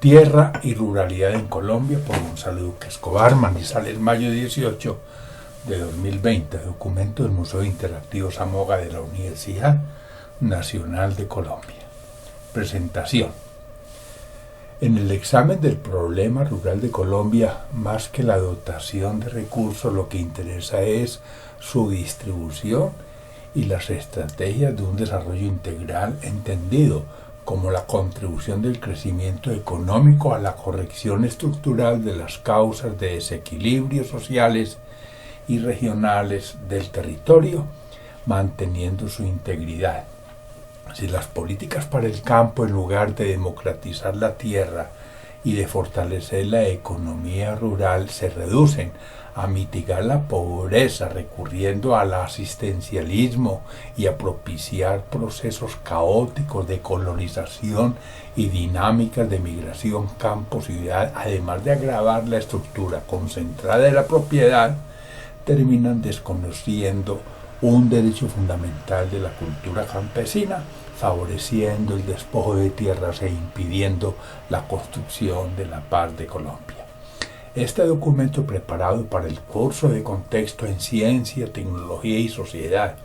Tierra y Ruralidad en Colombia, por Gonzalo Duque Escobar, Manizales, mayo 18 de 2020, documento del Museo Interactivo Zamoga de la Universidad Nacional de Colombia. Presentación. En el examen del problema rural de Colombia, más que la dotación de recursos, lo que interesa es su distribución y las estrategias de un desarrollo integral entendido como la contribución del crecimiento económico a la corrección estructural de las causas de desequilibrios sociales y regionales del territorio, manteniendo su integridad. Si las políticas para el campo, en lugar de democratizar la tierra y de fortalecer la economía rural, se reducen a mitigar la pobreza recurriendo al asistencialismo y a propiciar procesos caóticos de colonización y dinámicas de migración campo-ciudad, además de agravar la estructura concentrada de la propiedad, terminan desconociendo un derecho fundamental de la cultura campesina, favoreciendo el despojo de tierras e impidiendo la construcción de la paz de Colombia. Este documento, preparado para el curso de Contexto en Ciencia, Tecnología y Sociedad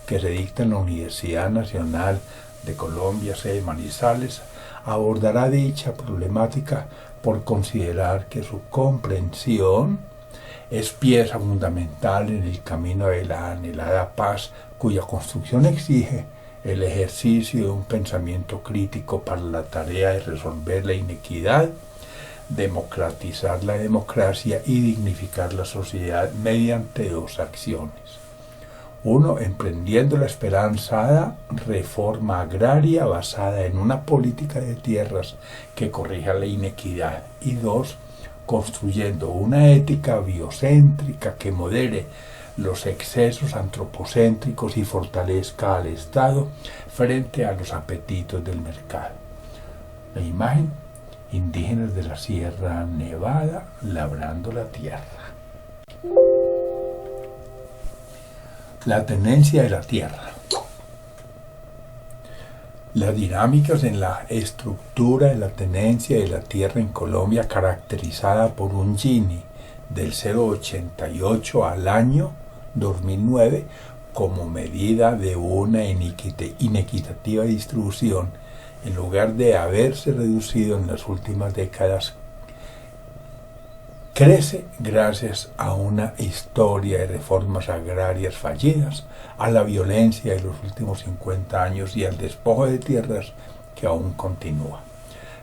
que se dicta en la Universidad Nacional de Colombia, sede Manizales, abordará dicha problemática por considerar que su comprensión es pieza fundamental en el camino de la anhelada paz, cuya construcción exige el ejercicio de un pensamiento crítico para la tarea de resolver la inequidad, democratizar la democracia y dignificar la sociedad mediante dos acciones. Uno, emprendiendo la esperanzada reforma agraria basada en una política de tierras que corrija la inequidad. Y dos, construyendo una ética biocéntrica que modere los excesos antropocéntricos y fortalezca al Estado frente a los apetitos del mercado. La imagen: indígenas de la Sierra Nevada labrando la tierra. La tenencia de la tierra. Las dinámicas en la estructura de la tenencia de la tierra en Colombia, caracterizada por un Gini del 0,88 al año 2009 como medida de una inequitativa distribución, en lugar de haberse reducido en las últimas décadas, crece gracias a una historia de reformas agrarias fallidas, a la violencia de los últimos 50 años y al despojo de tierras que aún continúa.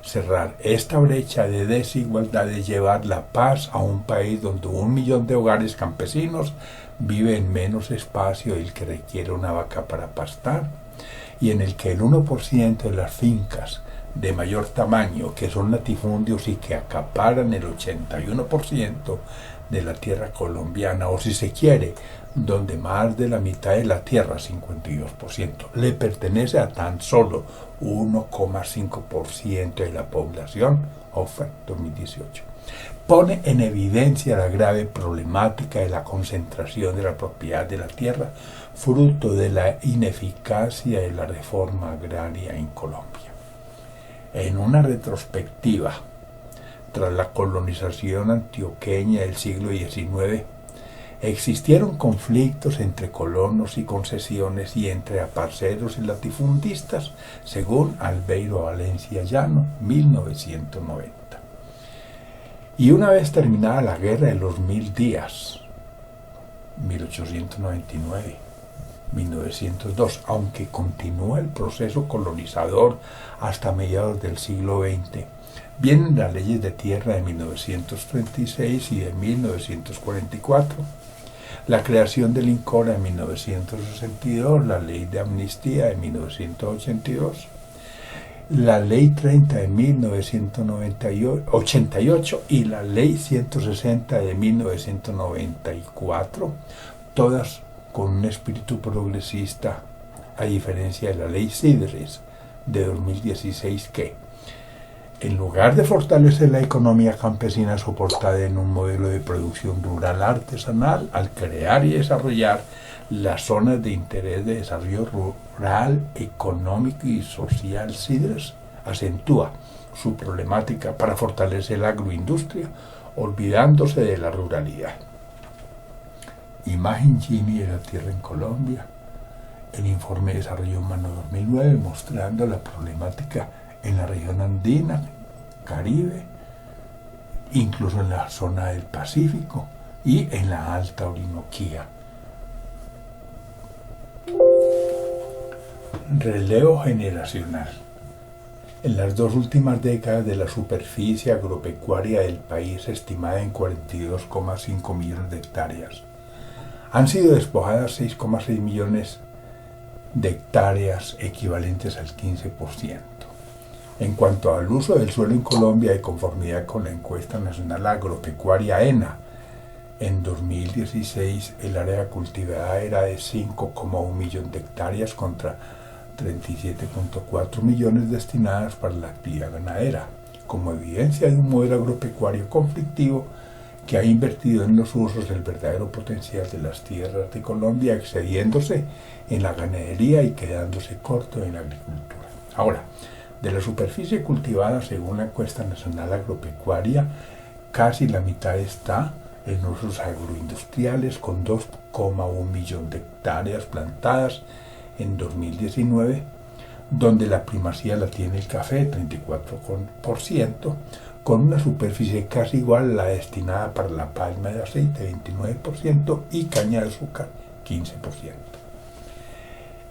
Cerrar esta brecha de desigualdad es llevar la paz a un país donde 1 millón de hogares campesinos vive en menos espacio del que requiere una vaca para pastar, y en el que el 1% de las fincas de mayor tamaño, que son latifundios y que acaparan el 81% de la tierra colombiana, o si se quiere, donde más de la mitad de la tierra, 52%, le pertenece a tan solo 1,5% de la población, OFA 2018, pone en evidencia la grave problemática de la concentración de la propiedad de la tierra, fruto de la ineficacia de la reforma agraria en Colombia. En una retrospectiva, tras la colonización antioqueña del siglo XIX, existieron conflictos entre colonos y concesiones y entre aparceros y latifundistas, según Albeiro Valencia Llano, 1990. Y una vez terminada la Guerra de los 1000 días, 1899, 1902, aunque continúa el proceso colonizador hasta mediados del siglo XX, vienen las leyes de tierra de 1936 y de 1944, la creación del INCORA en 1962, la ley de amnistía de 1982, la ley 30 de 1988 y la ley 160 de 1994, todas con un espíritu progresista, a diferencia de la ley CIDRES de 2016, que, en lugar de fortalecer la economía campesina soportada en un modelo de producción rural artesanal, al crear y desarrollar las zonas de interés de desarrollo rural, económico y social, CIDRES acentúa su problemática para fortalecer la agroindustria, olvidándose de la ruralidad. Imagen Gini de la tierra en Colombia. El informe de Desarrollo Humano 2009 mostrando la problemática en la región andina, Caribe, incluso en la zona del Pacífico y en la Alta Orinoquía. Relevo generacional. En las 2 últimas décadas de la superficie agropecuaria del país, estimada en 42,5 millones de hectáreas, han sido despojadas 6,6 millones de hectáreas, equivalentes al 15%. En cuanto al uso del suelo en Colombia, de conformidad con la encuesta nacional agropecuaria ENA, en 2016 el área cultivada era de 5,1 millones de hectáreas contra 37,4 millones destinadas para la actividad ganadera, como evidencia de un modelo agropecuario conflictivo que ha invertido en los usos el verdadero potencial de las tierras de Colombia, excediéndose en la ganadería y quedándose corto en la agricultura. Ahora, de la superficie cultivada, según la encuesta nacional agropecuaria, casi la mitad está en usos agroindustriales, con 2,1 millones de hectáreas plantadas en 2019, donde la primacía la tiene el café, 34%, con una superficie casi igual a la destinada para la palma de aceite, 29%, y caña de azúcar, 15%.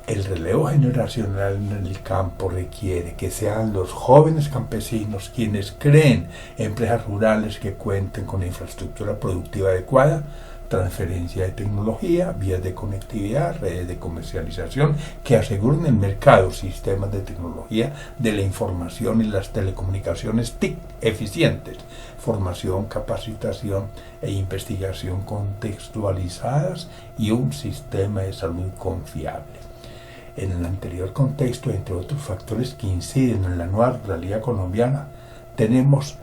El relevo generacional en el campo requiere que sean los jóvenes campesinos quienes creen empresas rurales que cuenten con infraestructura productiva adecuada, transferencia de tecnología, vías de conectividad, redes de comercialización que aseguren el mercado, sistemas de tecnología de la información y las telecomunicaciones TIC eficientes, formación, capacitación e investigación contextualizadas y un sistema de salud confiable. En el anterior contexto, entre otros factores que inciden en la nueva realidad colombiana, tenemos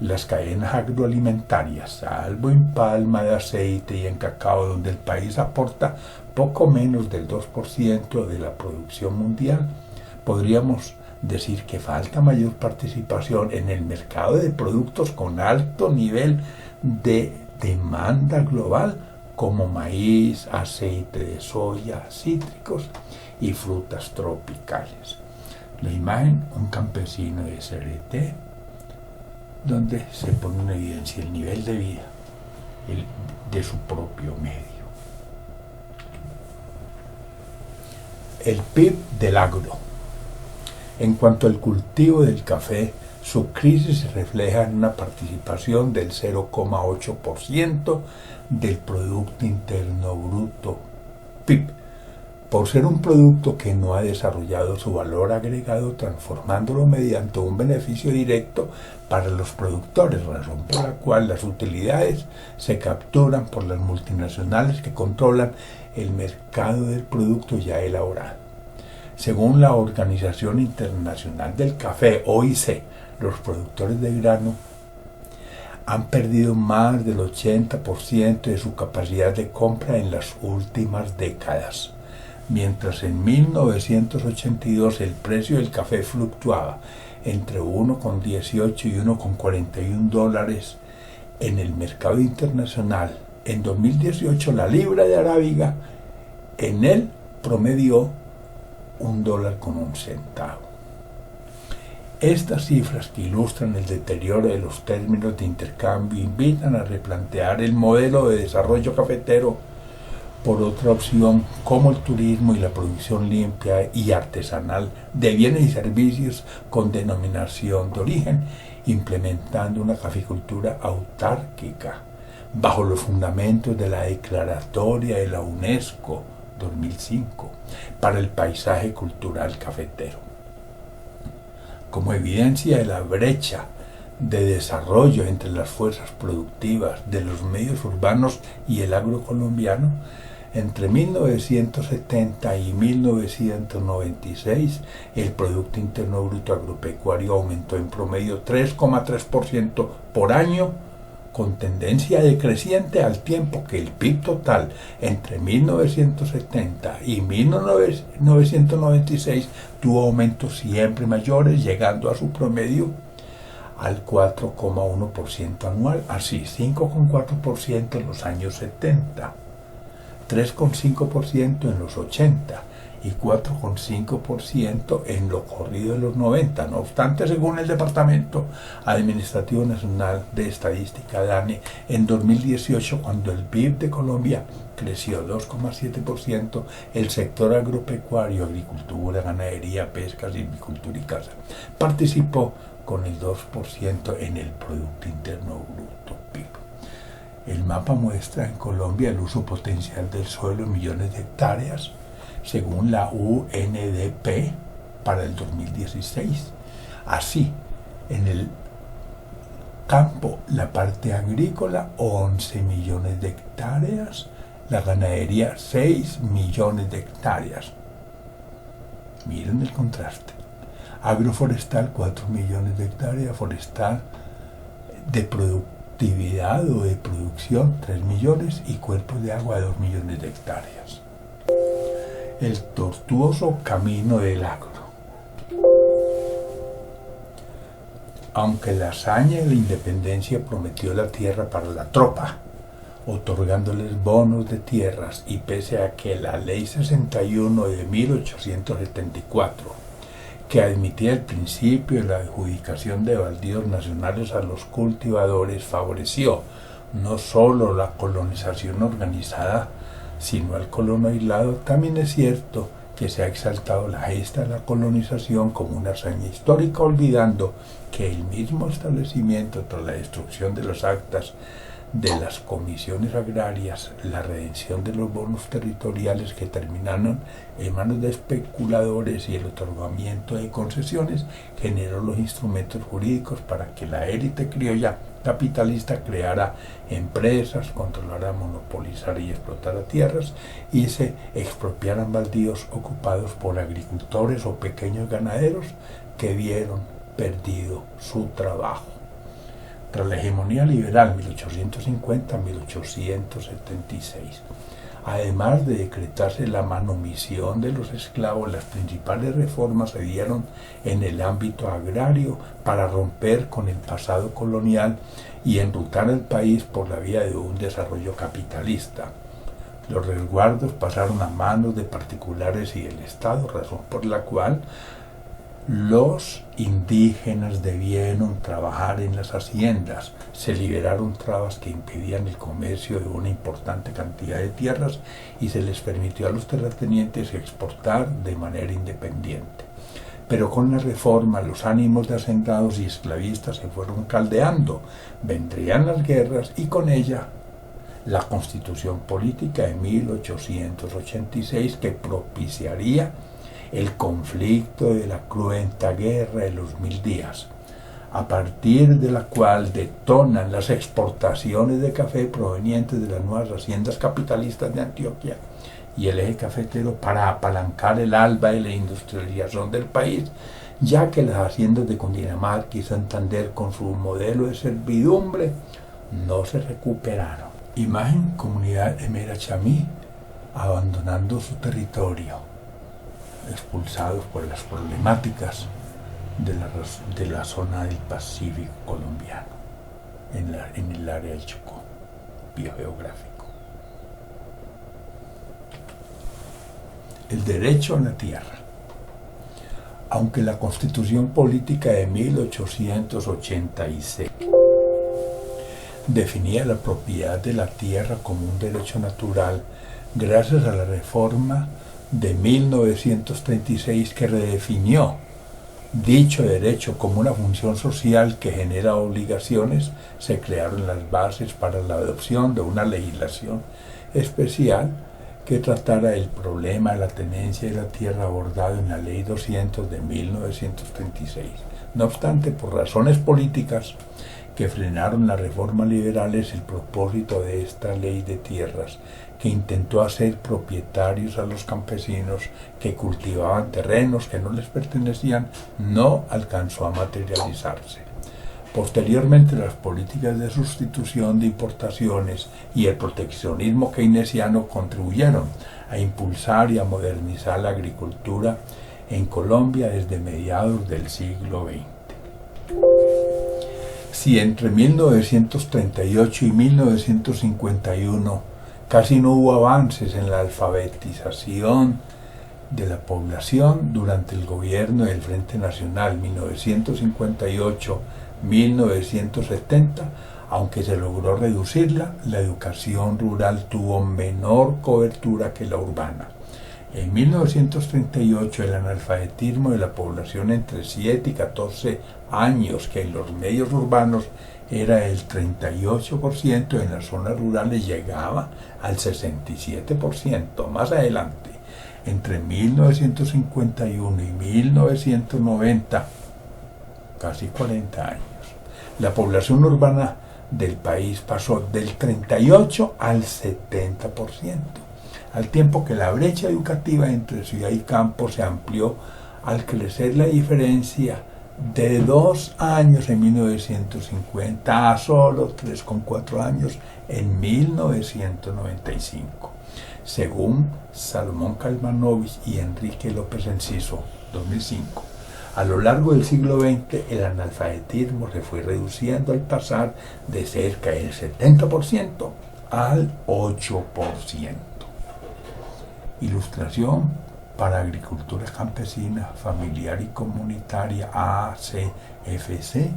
las cadenas agroalimentarias, salvo en palma de aceite y en cacao, donde el país aporta poco menos del 2% de la producción mundial. Podríamos decir que falta mayor participación en el mercado de productos con alto nivel de demanda global, como maíz, aceite de soya, cítricos y frutas tropicales. La imagen, un campesino de CRT, donde se pone en evidencia el nivel de vida de su propio medio. El PIB del agro. En cuanto al cultivo del café, su crisis se refleja en una participación del 0,8% del Producto Interno Bruto, PIB, por ser un producto que no ha desarrollado su valor agregado, transformándolo mediante un beneficio directo para los productores, razón por la cual las utilidades se capturan por las multinacionales que controlan el mercado del producto ya elaborado. Según la Organización Internacional del Café, OIC, los productores de grano han perdido más del 80% de su capacidad de compra en las últimas décadas. Mientras en 1982 el precio del café fluctuaba entre 1,18 y 1,41 dólares en el mercado internacional, en 2018 la libra de arábiga en él promedió $1,01. Estas cifras, que ilustran el deterioro de los términos de intercambio, invitan a replantear el modelo de desarrollo cafetero por otra opción, como el turismo y la producción limpia y artesanal de bienes y servicios con denominación de origen, implementando una caficultura autárquica bajo los fundamentos de la Declaratoria de la UNESCO 2005 para el paisaje cultural cafetero. Como evidencia de la brecha de desarrollo entre las fuerzas productivas de los medios urbanos y el agro colombiano, entre 1970 y 1996 el Producto Interno Bruto Agropecuario aumentó en promedio 3,3% por año, con tendencia decreciente, al tiempo que el PIB total entre 1970 y 1996 tuvo aumentos siempre mayores, llegando a su promedio al 4,1% anual, así 5,4% en los años 70, 3,5% en los 80 y 4,5% en lo corrido de los 90. No obstante, según el Departamento Administrativo Nacional de Estadística, DANE, en 2018, cuando el PIB de Colombia creció 2,7%, el sector agropecuario, agricultura, ganadería, pesca, silvicultura y caza participó con el 2% en el Producto Interno Bruto, PIB. El mapa muestra en Colombia el uso potencial del suelo en millones de hectáreas, según la UNDP para el 2016. Así, en el campo, la parte agrícola, 11 millones de hectáreas, la ganadería, 6 millones de hectáreas. Miren el contraste. Agroforestal, 4 millones de hectáreas, forestal de productividad o de producción, 3 millones, y cuerpos de agua, 2 millones de hectáreas. El tortuoso camino del agro. Aunque la hazaña de la independencia prometió la tierra para la tropa, otorgándoles bonos de tierras, y pese a que la Ley 61 de 1874, que admitía el principio de la adjudicación de baldíos nacionales a los cultivadores, favoreció no solo la colonización organizada, sino al colono aislado, también es cierto que se ha exaltado la gesta de la colonización como una hazaña histórica, olvidando que el mismo establecimiento, tras la destrucción de las actas de las comisiones agrarias, la redención de los bonos territoriales que terminaron en manos de especuladores y el otorgamiento de concesiones, generó los instrumentos jurídicos para que la élite criolla capitalista creara empresas, controlara, monopolizara y explotara tierras y se expropiaran baldíos ocupados por agricultores o pequeños ganaderos que vieron perdido su trabajo. Tras la hegemonía liberal 1850-1876, además de decretarse la manumisión de los esclavos, las principales reformas se dieron en el ámbito agrario para romper con el pasado colonial y enrutar el país por la vía de un desarrollo capitalista. Los resguardos pasaron a manos de particulares y del Estado, razón por la cual los indígenas debieron trabajar en las haciendas, se liberaron trabas que impedían el comercio de una importante cantidad de tierras y se les permitió a los terratenientes exportar de manera independiente. Pero con la reforma los ánimos de hacendados y esclavistas se fueron caldeando, vendrían las guerras y con ella la Constitución Política de 1886 que propiciaría el conflicto de la cruenta guerra de los 1000 días, a partir de la cual detonan las exportaciones de café provenientes de las nuevas haciendas capitalistas de Antioquia y el eje cafetero para apalancar el alba de la industrialización del país, ya que las haciendas de Cundinamarca y Santander, con su modelo de servidumbre, no se recuperaron. Imagen comunidad Emera Chamí abandonando su territorio, expulsados por las problemáticas de la zona del Pacífico colombiano, en el área del Chocó biogeográfico. El derecho a la tierra. Aunque la Constitución Política de 1886 definía la propiedad de la tierra como un derecho natural, gracias a la reforma de 1936 que redefinió dicho derecho como una función social que genera obligaciones, se crearon las bases para la adopción de una legislación especial que tratara el problema de la tenencia de la tierra abordado en la Ley 200 de 1936. No obstante, por razones políticas que frenaron las reformas liberales, el propósito de esta ley de tierras, que intentó hacer propietarios a los campesinos que cultivaban terrenos que no les pertenecían, no alcanzó a materializarse. Posteriormente, las políticas de sustitución de importaciones y el proteccionismo keynesiano contribuyeron a impulsar y a modernizar la agricultura en Colombia desde mediados del siglo XX. Si entre 1938 y 1951 casi no hubo avances en la alfabetización de la población durante el gobierno del Frente Nacional 1958-1970, aunque se logró reducirla, la educación rural tuvo menor cobertura que la urbana. En 1938 el analfabetismo de la población entre 7 y 14 años, que en los medios urbanos era el 38%, en las zonas rurales llegaba al 67%. Más adelante, entre 1951 y 1990, casi 40 años, la población urbana del país pasó del 38 al 70%, al tiempo que la brecha educativa entre ciudad y campo se amplió al crecer la diferencia de 2 años en 1950 a solo 3,4 años en 1995. Según Salomón Kalmanovich y Enrique López Enciso, 2005, a lo largo del siglo XX el analfabetismo se fue reduciendo al pasar de cerca del 70% al 8%. Ilustración para Agricultura Campesina, Familiar y Comunitaria, ACFC,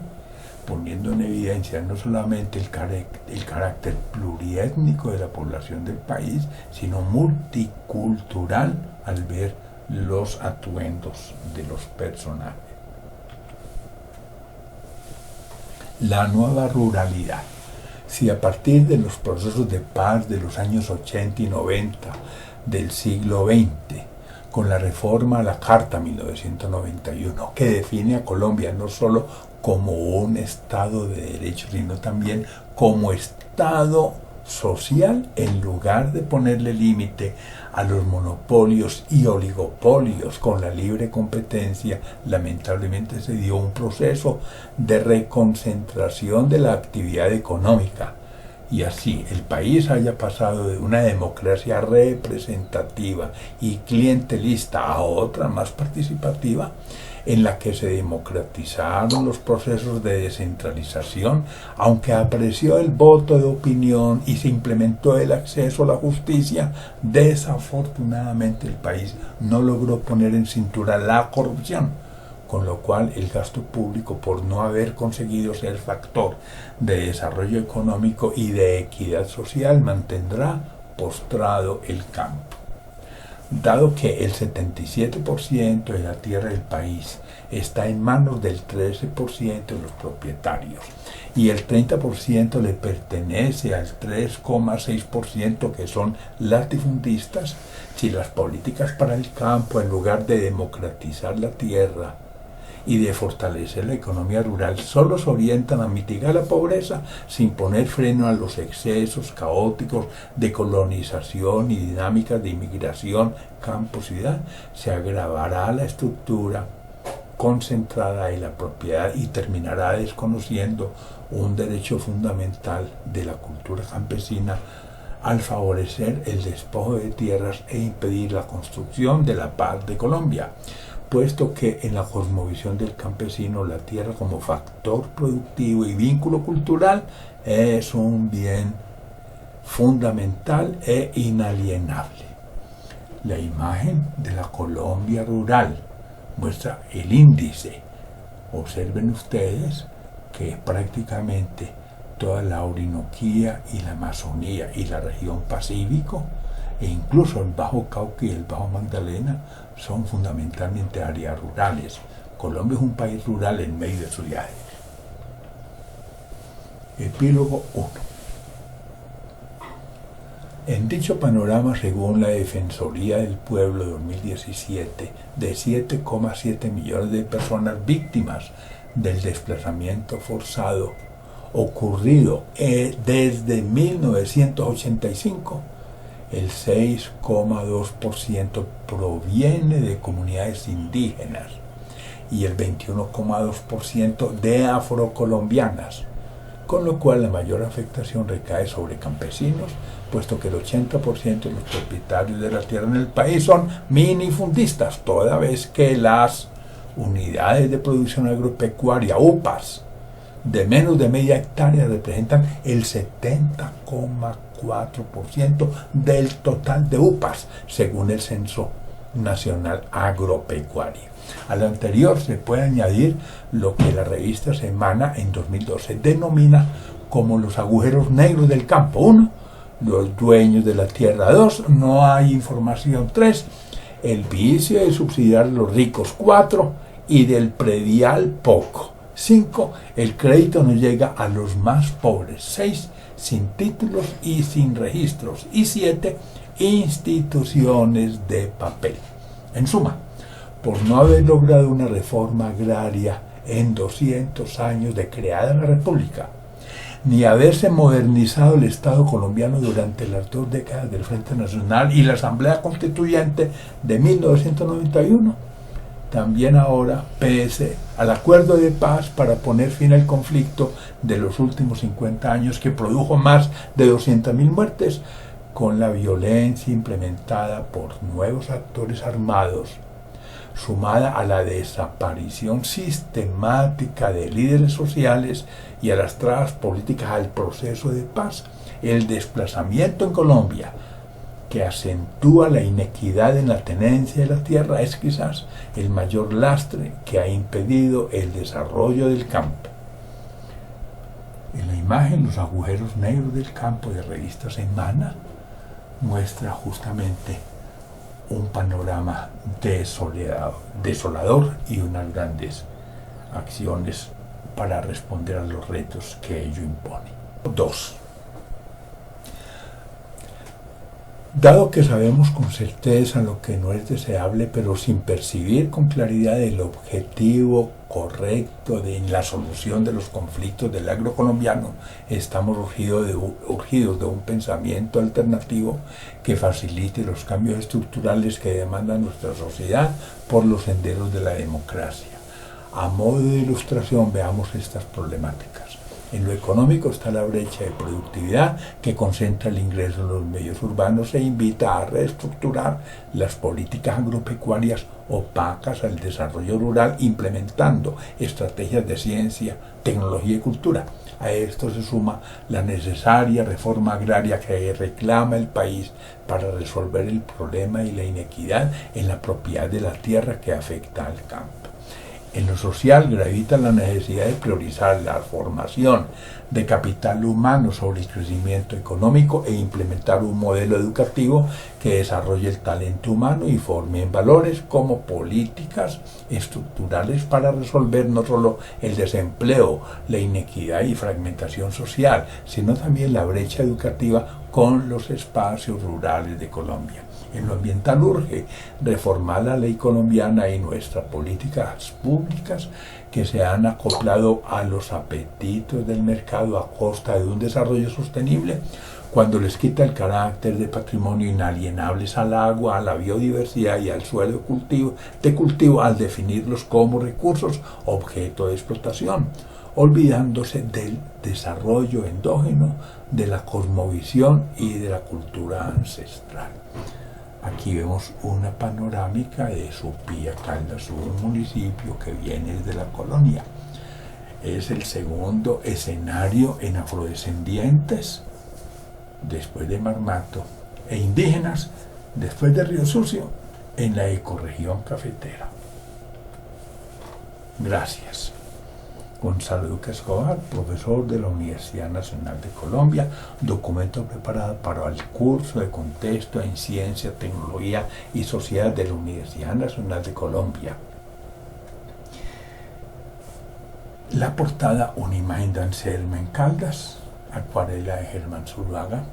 poniendo en evidencia no solamente el carácter pluriétnico de la población del país, sino multicultural al ver los atuendos de los personajes. La nueva ruralidad. Si a partir de los procesos de paz de los años 80 y 90 del siglo XX, con la reforma a la Carta 1991, que define a Colombia no solo como un Estado de Derecho, sino también como Estado social, en lugar de ponerle límite a los monopolios y oligopolios con la libre competencia, lamentablemente se dio un proceso de reconcentración de la actividad económica. Y así el país haya pasado de una democracia representativa y clientelista a otra más participativa, en la que se democratizaron los procesos de descentralización, aunque apreció el voto de opinión y se implementó el acceso a la justicia, desafortunadamente el país no logró poner en cintura la corrupción, con lo cual el gasto público, por no haber conseguido ser factor de desarrollo económico y de equidad social, mantendrá postrado el campo. Dado que el 77% de la tierra del país está en manos del 13% de los propietarios y el 30% le pertenece al 3,6% que son latifundistas, si las políticas para el campo, en lugar de democratizar la tierra y de fortalecer la economía rural, solo se orientan a mitigar la pobreza sin poner freno a los excesos caóticos de colonización y dinámicas de inmigración campo-ciudad, se agravará la estructura concentrada de la propiedad y terminará desconociendo un derecho fundamental de la cultura campesina al favorecer el despojo de tierras e impedir la construcción de la paz de Colombia, puesto que en la cosmovisión del campesino la tierra como factor productivo y vínculo cultural es un bien fundamental e inalienable. La imagen de la Colombia rural muestra el índice. Observen ustedes que prácticamente toda la Orinoquía y la Amazonía y la región Pacífico, e incluso el Bajo Cauca y el Bajo Magdalena, son fundamentalmente áreas rurales. Colombia es un país rural en medio de ciudades. Epílogo 1. En dicho panorama, según la Defensoría del Pueblo 2017, de 7,7 millones de personas víctimas del desplazamiento forzado ocurrido desde 1985, el 6,2% proviene de comunidades indígenas y el 21,2% de afrocolombianas, con lo cual la mayor afectación recae sobre campesinos, puesto que el 80% de los propietarios de la tierra en el país son minifundistas, toda vez que las unidades de producción agropecuaria, UPAs, de menos de media hectárea representan el 70,4% del total de UPAs, según el Censo Nacional Agropecuario. A lo anterior se puede añadir lo que la revista Semana en 2012 denomina como los agujeros negros del campo. 1. Los dueños de la tierra. 2. No hay información. 3. El vicio de subsidiar a los ricos. 4. Y del predial poco. 5. El crédito no llega a los más pobres. 6. Sin títulos y sin registros. Y 7. Instituciones de papel. En suma, por no haber logrado una reforma agraria en 200 años de creada la República, ni haberse modernizado el Estado colombiano durante las 2 décadas del Frente Nacional y la Asamblea Constituyente de 1991, también ahora, pese al acuerdo de paz para poner fin al conflicto de los últimos 50 años que produjo más de 200.000 muertes, con la violencia implementada por nuevos actores armados, sumada a la desaparición sistemática de líderes sociales y a las trabas políticas al proceso de paz, el desplazamiento en Colombia, que acentúa la inequidad en la tenencia de la tierra, es quizás el mayor lastre que ha impedido el desarrollo del campo. En la imagen, los agujeros negros del campo de revista Semana muestra justamente un panorama desolador y unas grandes acciones para responder a los retos que ello impone. 2. Dado que sabemos con certeza lo que no es deseable, pero sin percibir con claridad el objetivo correcto de la solución de los conflictos del agro colombiano, estamos urgidos de un pensamiento alternativo que facilite los cambios estructurales que demanda nuestra sociedad por los senderos de la democracia. A modo de ilustración, veamos estas problemáticas. En lo económico está la brecha de productividad que concentra el ingreso en los medios urbanos e invita a reestructurar las políticas agropecuarias opacas al desarrollo rural, implementando estrategias de ciencia, tecnología y cultura. A esto se suma la necesaria reforma agraria que reclama el país para resolver el problema y la inequidad en la propiedad de la tierra que afecta al campo. En lo social gravita la necesidad de priorizar la formación de capital humano sobre el crecimiento económico e implementar un modelo educativo que desarrolle el talento humano y forme en valores como políticas estructurales para resolver no solo el desempleo, la inequidad y fragmentación social, sino también la brecha educativa con los espacios rurales de Colombia. En lo ambiental urge reformar la ley colombiana y nuestras políticas públicas que se han acoplado a los apetitos del mercado a costa de un desarrollo sostenible, cuando les quita el carácter de patrimonio inalienables al agua, a la biodiversidad y al suelo de cultivo al definirlos como recursos objeto de explotación, olvidándose del desarrollo endógeno, de la cosmovisión y de la cultura ancestral. Aquí vemos una panorámica de Supía, Caldas, un municipio que viene desde la colonia. Es el segundo escenario en afrodescendientes, después de Marmato, e indígenas, después de Río Sucio, en la ecorregión cafetera. Gracias. Gonzalo Duque Escobar, profesor de la Universidad Nacional de Colombia, documento preparado para el curso de contexto en Ciencia, Tecnología y Sociedad de la Universidad Nacional de Colombia. La portada, una imagen de Anselmo en Caldas, acuarela de Germán Zuluaga,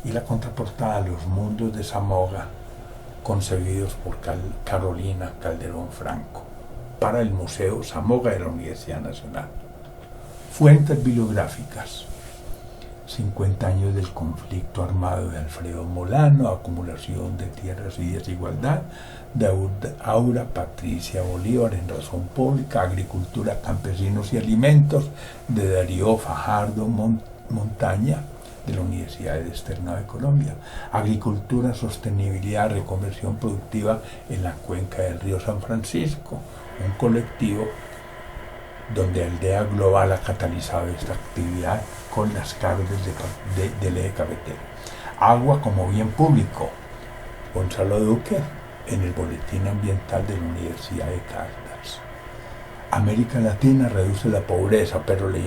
y la contraportada, Los mundos de Zamoga, concebidos por Carolina Calderón Franco, para el Museo Zamoga de la Universidad Nacional. Fuentes bibliográficas: 50 años del conflicto armado de Alfredo Molano, acumulación de tierras y desigualdad, de Aura Patricia Bolívar en Razón Pública, Agricultura, Campesinos y Alimentos, de Darío Fajardo Montaña, de la Universidad Externa de Colombia, Agricultura, Sostenibilidad, Reconversión Productiva en la Cuenca del Río San Francisco, un colectivo donde Aldea Global ha catalizado esta actividad con las cargas del eje cafetero. Agua como bien público. Gonzalo Duque en el Boletín Ambiental de la Universidad de Caldas. América Latina reduce la pobreza, pero la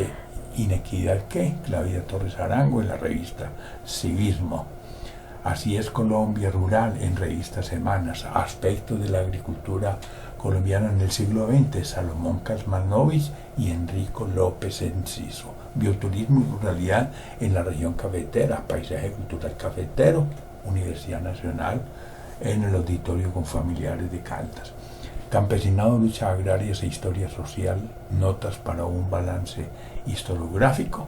inequidad ¿qué? Claudia Torres Arango en la revista Civismo. Así es Colombia Rural en revista Semanas. Aspectos de la agricultura colombiana en el siglo XX, Salomón Kazmanovich y Enrico López Enciso. Bioturismo y ruralidad en la región cafetera, paisaje cultural cafetero, Universidad Nacional, en el auditorio con familiares de Caldas. Campesinado, luchas agrarias e historia social, notas para un balance historiográfico,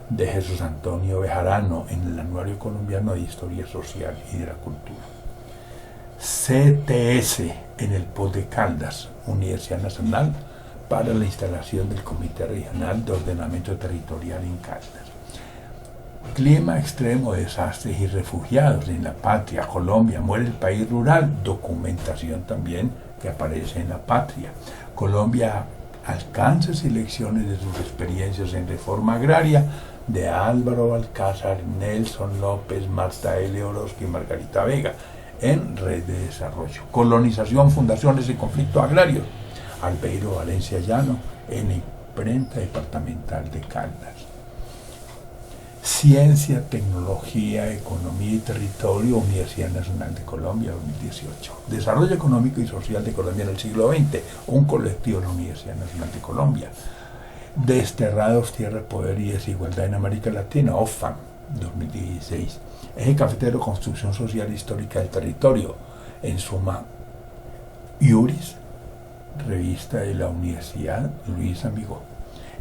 de Jesús Antonio Bejarano en el Anuario Colombiano de Historia Social y de la Cultura. CTS en el POS de Caldas, Universidad Nacional, para la instalación del Comité Regional de Ordenamiento Territorial en Caldas. Clima extremo, desastres y refugiados en la patria, Colombia, muere el país rural, documentación también que aparece en la patria. Colombia, alcances y lecciones de sus experiencias en reforma agraria, de Álvaro Alcázar, Nelson López, Marta L. Orozco y Margarita Vega, en Red de Desarrollo. Colonización, fundaciones y conflictos agrarios, Albeiro Valencia Llano, en la imprenta departamental de Caldas. Ciencia, Tecnología, Economía y Territorio, Universidad Nacional de Colombia, 2018. Desarrollo Económico y Social de Colombia en el siglo XX, un colectivo de la Universidad Nacional de Colombia. Desterrados, Tierra, Poder y Desigualdad en América Latina, OFAM, 2016. Eje Cafetero, Construcción Social Histórica del Territorio, en suma, Iuris, revista de la Universidad Luis Amigó.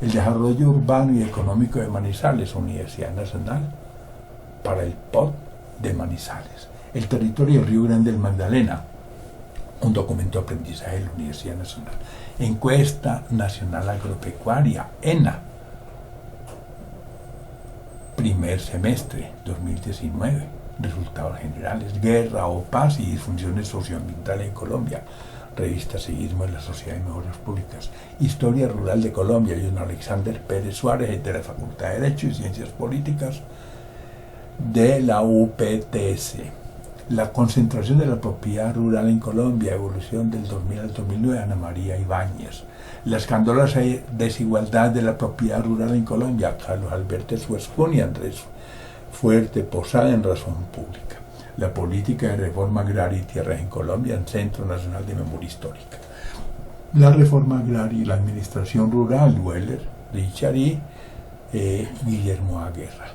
El desarrollo urbano y económico de Manizales, Universidad Nacional, para el POT de Manizales. El territorio del Río Grande del Magdalena, un documento de aprendizaje de la Universidad Nacional. Encuesta Nacional Agropecuaria, ENA, primer semestre 2019. Resultados generales, guerra o paz y disfunciones socioambientales en Colombia. Revista Seguismo de la Sociedad de Memoras Públicas. Historia Rural de Colombia, John Alexander Pérez Suárez, de la Facultad de Derecho y Ciencias Políticas de la UPTS. La concentración de la propiedad rural en Colombia, evolución del 2000 al 2009, Ana María Ibáñez. La escandalosa desigualdad de la propiedad rural en Colombia, Carlos Alberto Suescún y Andrés Fuerte Posada, en Razón Pública. La política de reforma agraria y tierras en Colombia, en Centro Nacional de Memoria Histórica. La reforma agraria y la administración rural, Weller, Richard y Guillermo Aguerra.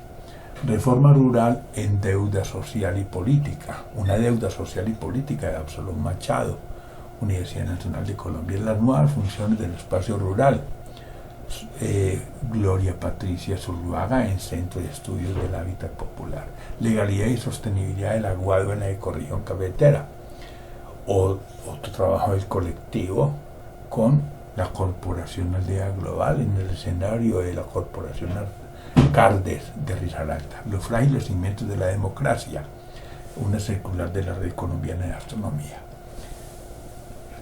Reforma rural en deuda social y política, una deuda social y política de Absalón Machado, Universidad Nacional de Colombia. Las nuevas funciones del espacio rural, Gloria Patricia Zuluaga, en Centro de Estudios del Hábitat Popular. Legalidad y sostenibilidad del aguado en la ecorregión cafetera. Otro trabajo del colectivo con la Corporación Aldea Global en el escenario de la Corporación Cardes de Risaralda. Los frágiles cimientos de la democracia, una circular de la Red Colombiana de Astronomía.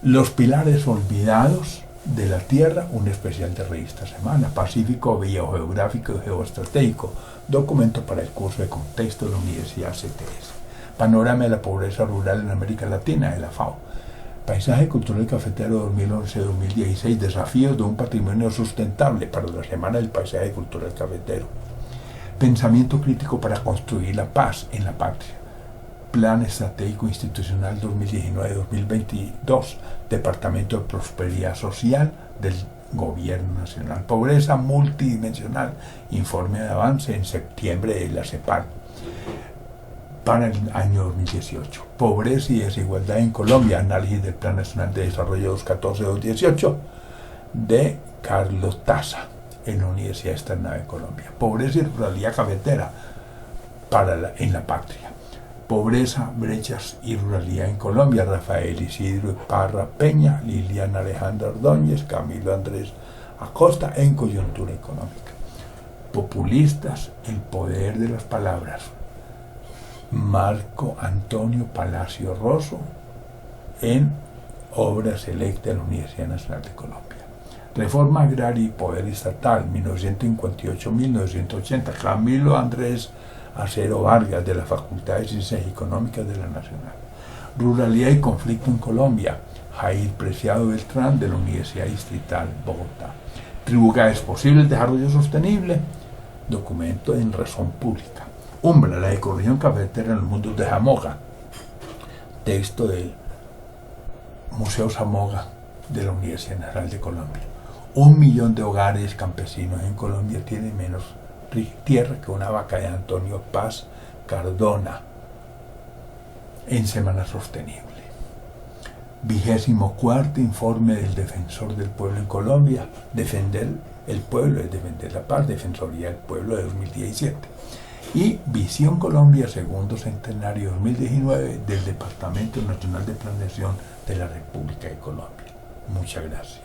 Los pilares olvidados de la Tierra, un especial de Revista Semana. Pacífico Biogeográfico y Geoestratégico, documento para el curso de contexto de la Universidad CTS. Panorama de la pobreza rural en América Latina, de la FAO. Paisaje cultural cafetero 2011-2016, desafíos de un patrimonio sustentable para la Semana del Paisaje Cultural Cafetero. Pensamiento crítico para construir la paz en la patria. Plan Estratégico Institucional 2019-2022, Departamento de Prosperidad Social del Gobierno Nacional. Pobreza multidimensional, informe de avance en septiembre de la CEPAL para el año 2018. Pobreza y desigualdad en Colombia, análisis del Plan Nacional de Desarrollo 2014-2018 de Carlos Taza en la Universidad Externa de Colombia. Pobreza y ruralidad cafetera en la patria. Pobreza, brechas y ruralidad en Colombia, Rafael Isidro Parra Peña, Liliana Alejandra Ordóñez, Camilo Andrés Acosta, en coyuntura económica. Populistas, el poder de las palabras, Marco Antonio Palacio Rosso, en obra selecta de la Universidad Nacional de Colombia. Reforma agraria y poder estatal, 1958-1980, Camilo Andrés Acero Vargas, de la Facultad de Ciencias Económicas de la Nacional. Ruralidad y conflicto en Colombia, Jair Preciado Beltrán, de la Universidad Distrital Bogotá. Tribunales posibles de desarrollo sostenible, documento en Razón Pública. Umbra, la ecorregión cafetera en los mundos de Zamoga, texto del Museo Zamoga de la Universidad Nacional de Colombia. 1 millón de hogares campesinos en Colombia tienen menos tierra que una vaca, de Antonio Paz Cardona, en Semana Sostenible. 24º informe del Defensor del Pueblo en Colombia, Defender el Pueblo es defender la paz, Defensoría del Pueblo de 2017. Y Visión Colombia, segundo centenario 2019, del Departamento Nacional de Planeación de la República de Colombia. Muchas gracias.